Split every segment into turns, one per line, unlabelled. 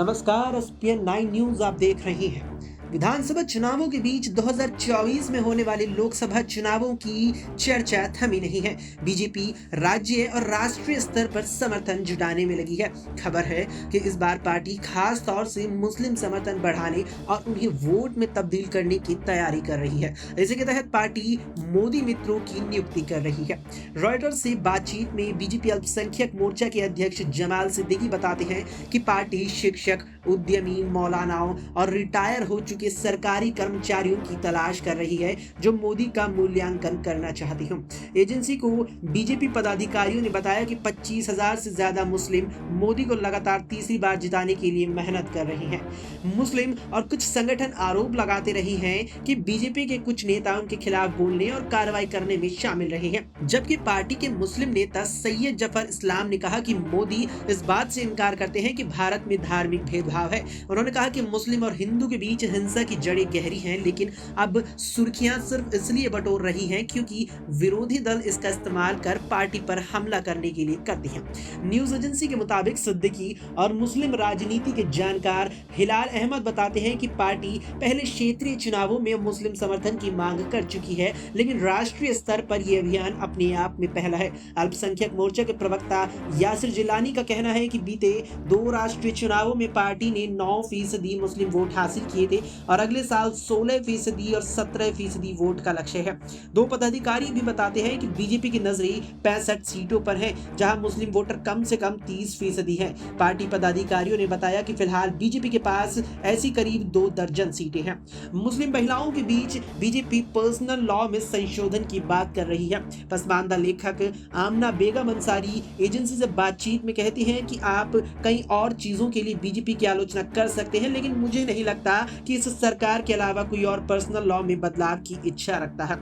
नमस्कार, ESPN 9 news आप देख रहे हैं। विधानसभा चुनावों के बीच 2024 में होने वाले लोकसभा चुनावों की चर्चा थमी नहीं है। बीजेपी राज्य और राष्ट्रीय स्तर पर समर्थन जुटाने में लगी है। खबर है कि इस बार पार्टी खास तौर से मुस्लिम समर्थन बढ़ाने और उन्हें वोट में तब्दील करने की तैयारी कर रही है। इसी के तहत पार्टी मोदी मित्रों की नियुक्ति कर रही है। रॉयटर्स से बातचीत में बीजेपी अल्पसंख्यक मोर्चा के अध्यक्ष जमाल सिद्दीकी बताते हैं कि पार्टी शिक्षक, उद्यमी, मौलानाओं और रिटायर हो चुके सरकारी कर्मचारियों की तलाश कर रही है जो मोदी का मूल्यांकन करना चाहती हूं। एजेंसी को बीजेपी पदाधिकारियों ने बताया कि 25,000 से ज्यादा मुस्लिम मोदी को लगातार तीसरी बार जिताने के लिए मेहनत कर रहे हैं। मुस्लिम और कुछ संगठन आरोप लगाते रहे हैं कि बीजेपी के कुछ नेता उनके खिलाफ बोलने और कार्रवाई करने में शामिल रहे हैं, जबकि पार्टी के मुस्लिम नेता सैयद जफर इस्लाम ने कहा कि मोदी इस बात से इनकार करते हैं कि भारत में धार्मिक भेदभाव है। उन्होंने कहा कि मुस्लिम और हिंदू के बीच हिंसा की जड़ें गहरी हैं, लेकिन अब सुर्खियां सिर्फ इसलिए बटोर रही हैं क्योंकि विरोधी दल इसका इस्तेमाल कर पार्टी पर हमला करने के लिए करते हैं। न्यूज एजेंसी के मुताबिक सिद्दीकी और मुस्लिम राजनीति के जानकार हिलाल अहमद बताते हैं कि पार्टी पहले क्षेत्रीय चुनावों में मुस्लिम समर्थन की मांग कर चुकी है, लेकिन राष्ट्रीय स्तर पर यह अभियान अपने आप में पहला है। अल्पसंख्यक मोर्चा के प्रवक्ता यासिर जिलानी का कहना है कि बीते 2 राष्ट्रीय चुनावों में पार्टी ने 9% मुस्लिम वोट हासिल किए थे और अगले साल 16% और 17% वोट का लक्ष्य है। 2 पदाधिकारी भी बताते हैं कि बीजेपी की नजरें 65 सीटों पर है, जहां मुस्लिम वोटर कम से कम 30% हैं। पार्टी पदाधिकारियों ने बताया कि फिलहाल बीजेपी के पास ऐसी करीब 2 दर्जन सीटें हैं। मुस्लिम महिलाओं के बीच बीजेपी पर्सनल लॉ में संशोधन की बात कर रही है। पसमानदा लेखक आमना बेगम अंसारी एजेंसी से बातचीत में कहती हैं कि आप कई और चीजों के लिए बीजेपी की आलोचना कर सकते हैं, लेकिन मुझे नहीं लगता कि इस सरकार के अलावा कोई और पर्सनल लॉ में बदलाव की इच्छा रखता है।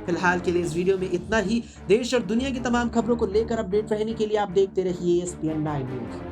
फिलहाल के लिए इस वीडियो में इतना ही। देश और दुनिया की तमाम खबरों को लेकर अपडेट रहने के लिए आप देखते रहिए एसपीएन 9 न्यूज।